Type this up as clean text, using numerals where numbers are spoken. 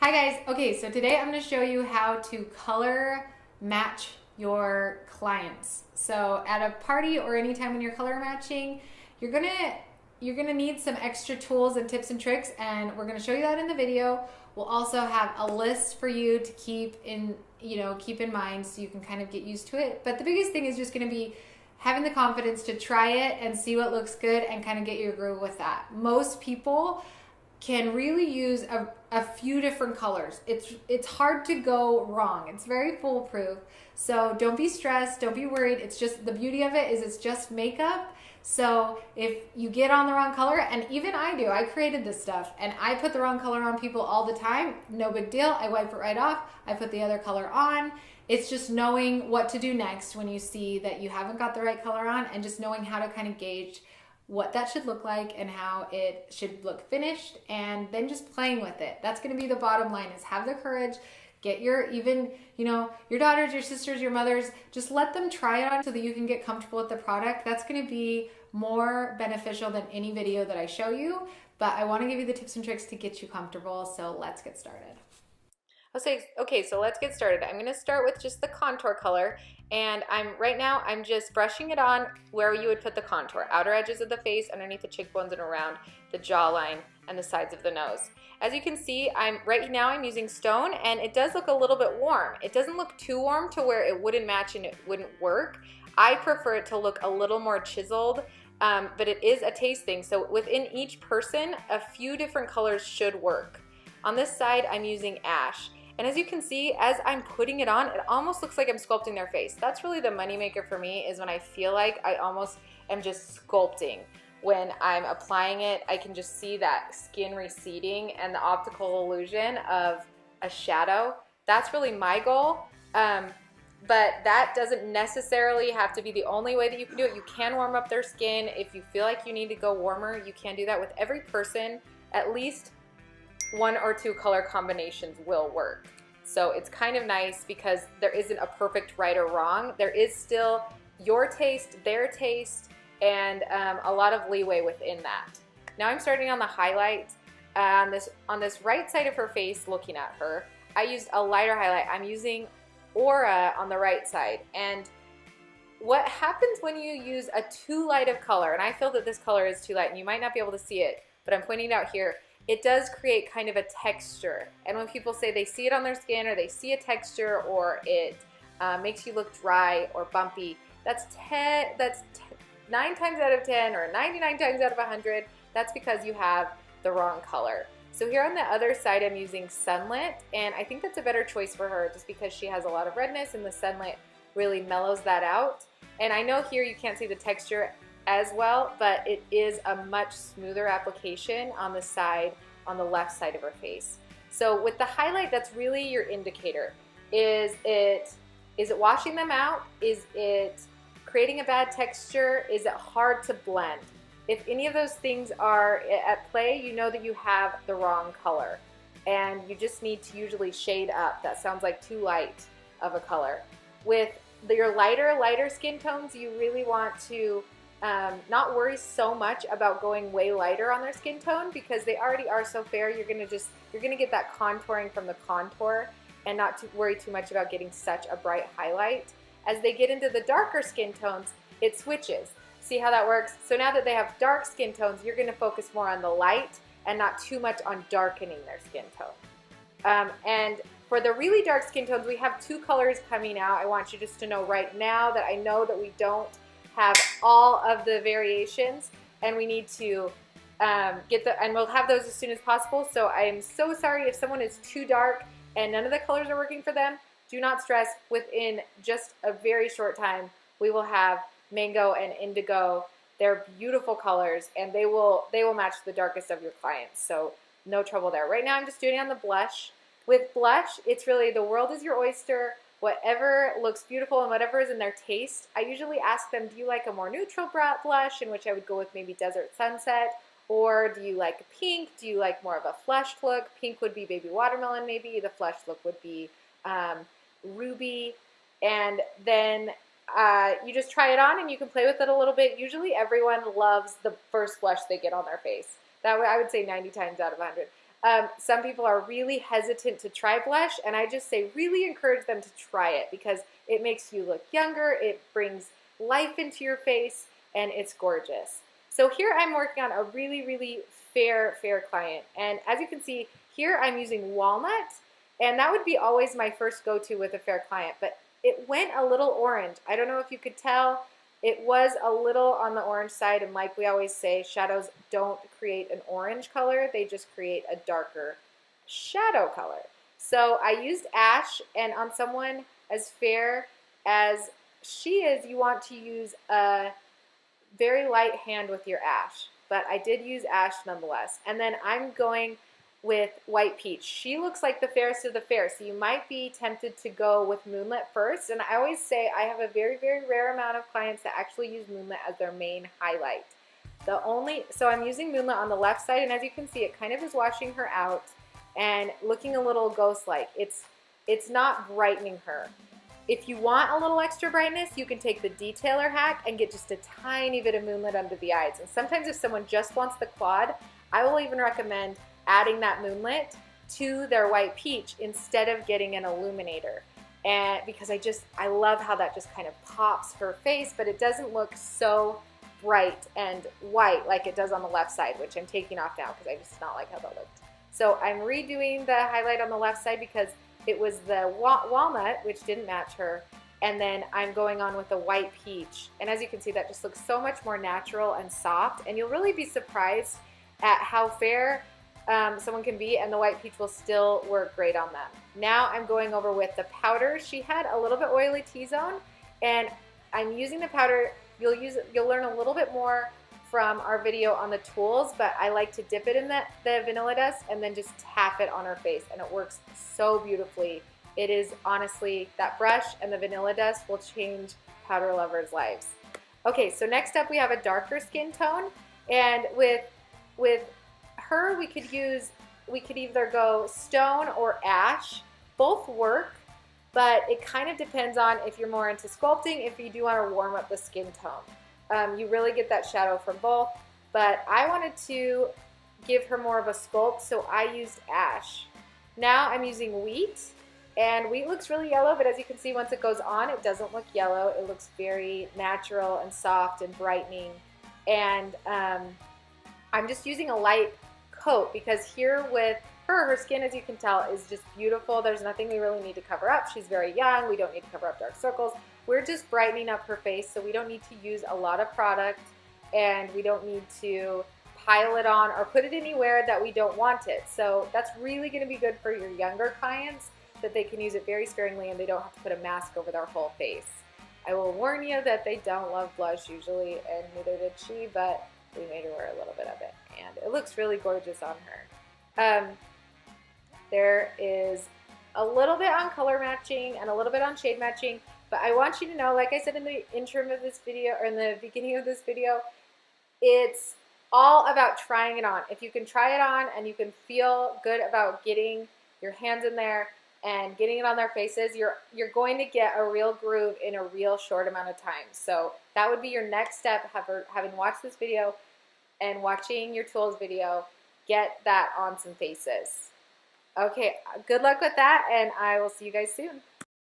Hi guys, okay, so today I'm going to show you how to color match your clients. So at a party or anytime when you're color matching, you're going to need some extra tools and tips and tricks, and we're going to show you that in the video. We'll also have a list for you to keep in mind so you can kind of get used to it. But the biggest thing is just going to be having the confidence to try it and see what looks good and kind of get your groove with that. Most people can really use a few different colors. It's hard to go wrong. It's very foolproof. So don't be stressed, don't be worried. It's just the beauty of it is it's just makeup. So if you get on the wrong color, and even I do, I created this stuff and I put the wrong color on people all the time. No big deal. I wipe it right off. I put the other color on. It's just knowing what to do next when you see that you haven't got the right color on, and just knowing how to kind of gauge what that should look like and how it should look finished, and then just playing with it. That's going to be the bottom line, is have the courage. Get your daughters, your sisters, your mothers, just let them try it on so that you can get comfortable with the product. That's going to be more beneficial than any video that I show you, but I want to give you the tips and tricks to get you comfortable. So let's get started. Okay, so let's get started. I'm going to start with just the contour color, and right now I'm just brushing it on where you would put the contour, outer edges of the face, underneath the cheekbones, and around the jawline and the sides of the nose. As you can see, right now I'm using Stone, and it does look a little bit warm. It doesn't look too warm to where it wouldn't match and it wouldn't work. I prefer it to look a little more chiseled, but it is a taste thing. So within each person, a few different colors should work. On this side, I'm using Ash. And as you can see, as I'm putting it on, it almost looks like I'm sculpting their face. That's really the moneymaker for me, is when I feel like I almost am just sculpting. When I'm applying it, I can just see that skin receding and the optical illusion of a shadow. That's really my goal. But that doesn't necessarily have to be the only way that you can do it. You can warm up their skin. If you feel like you need to go warmer, you can do that. With every person, at least one or two color combinations will work. So it's kind of nice because there isn't a perfect right or wrong. There is still your taste, their taste, and a lot of leeway within that. Now I'm starting on the highlight. On this right side of her face, looking at her, I used a lighter highlight. I'm using Aura on the right side. And what happens when you use a too light of color, and I feel that this color is too light, and you might not be able to see it, but I'm pointing it out here, it does create kind of a texture. And when people say they see it on their skin, or they see a texture, or it makes you look dry or bumpy, that's 9 times out of 10 or 99 times out of 100, that's because you have the wrong color. So here on the other side, I'm using Sunlit, and I think that's a better choice for her just because she has a lot of redness, and the Sunlit really mellows that out. And I know here you can't see the texture as well, but it is a much smoother application on the side, on the left side of her face. So with the highlight, that's really your indicator. Is it washing them out? Is it creating a bad texture? Is it hard to blend? If any of those things are at play, you know that you have the wrong color, and you just need to usually shade up. That sounds like too light of a color. With your lighter skin tones, you really want to not worry so much about going way lighter on their skin tone, because they already are so fair. You're gonna get that contouring from the contour, and not to worry too much about getting such a bright highlight. As they get into the darker skin tones, it switches. See how that works? So now that they have dark skin tones, you're gonna focus more on the light and not too much on darkening their skin tone. And for the really dark skin tones, we have 2 colors coming out. I want you just to know right now that I know that we don't have all of the variations, and we need to and we'll have those as soon as possible. So I am so sorry if someone is too dark and none of the colors are working for them. Do not stress. Within just a very short time, we will have Mango and Indigo. They're beautiful colors, and they will match the darkest of your clients. So no trouble there. Right now I'm just doing it on the blush. With blush, it's really the world is your oyster. Whatever looks beautiful and whatever is in their taste. I usually ask them, do you like a more neutral blush, in which I would go with maybe Desert Sunset? Or do you like pink? Do you like more of a flushed look? Pink would be Baby Watermelon maybe. The flushed look would be Ruby. And then you just try it on, and you can play with it a little bit. Usually everyone loves the first blush they get on their face. That way I would say 90 times out of 100. Some people are really hesitant to try blush, and I just say really encourage them to try it because it makes you look younger, it brings life into your face, and it's gorgeous. So here I'm working on a really, really fair client, and as you can see, here I'm using walnut, and that would be always my first go-to with a fair client, but it went a little orange. I don't know if you could tell. It was a little on the orange side, and like we always say, shadows don't create an orange color, they just create a darker shadow color. So I used ash, and on someone as fair as she is, you want to use a very light hand with your ash, but I did use ash nonetheless. And then I'm going with white peach. She looks like the fairest of the fair, so you might be tempted to go with moonlit first. And I always say I have a very, very rare amount of clients that actually use moonlit as their main highlight. So I'm using moonlit on the left side, and as you can see, it kind of is washing her out and looking a little ghost-like. It's not brightening her. If you want a little extra brightness, you can take the detailer hack and get just a tiny bit of moonlit under the eyes. And sometimes if someone just wants the quad, I will even recommend adding that moonlit to their white peach instead of getting an illuminator. And because I love how that just kind of pops her face, but it doesn't look so bright and white like it does on the left side, which I'm taking off now because I just not like how that looked. So I'm redoing the highlight on the left side because it was the walnut, which didn't match her, and then I'm going on with the white peach. And as you can see, that just looks so much more natural and soft, and you'll really be surprised at how fair someone can be, and the white peach will still work great on them. Now I'm going over with the powder. She had a little bit oily T-zone, and I'm using the powder. You'll learn a little bit more from our video on the tools, but I like to dip it in the vanilla dust and then just tap it on her face, and it works so beautifully. It is honestly, that brush and the vanilla dust will change powder lovers' lives. Okay, so next up we have a darker skin tone, and with her we could either go stone or ash. Both work, but it kind of depends on if you're more into sculpting, if you do want to warm up the skin tone. You really get that shadow from both, but I wanted to give her more of a sculpt, so I used ash. Now I'm using wheat, and wheat looks really yellow, but as you can see, once it goes on, it doesn't look yellow. It looks very natural and soft and brightening, and I'm just using a light coat because here with her skin, as you can tell, is just beautiful. There's nothing we really need to cover up. She's very young. We don't need to cover up dark circles. We're just brightening up her face, so we don't need to use a lot of product, and we don't need to pile it on or put it anywhere that we don't want it. So that's really going to be good for your younger clients, that they can use it very sparingly and they don't have to put a mask over their whole face. I will warn you that they don't love blush usually, and neither did she, but we made her wear a little bit of it, and it looks really gorgeous on her. There is a little bit on color matching and a little bit on shade matching, but I want you to know, like I said in the intro of this video, or in the beginning of this video, it's all about trying it on. If you can try it on and you can feel good about getting your hands in there and getting it on their faces, you're going to get a real groove in a real short amount of time. So that would be your next step, having watched this video and watching your tools video, get that on some faces. Okay, good luck with that, and I will see you guys soon.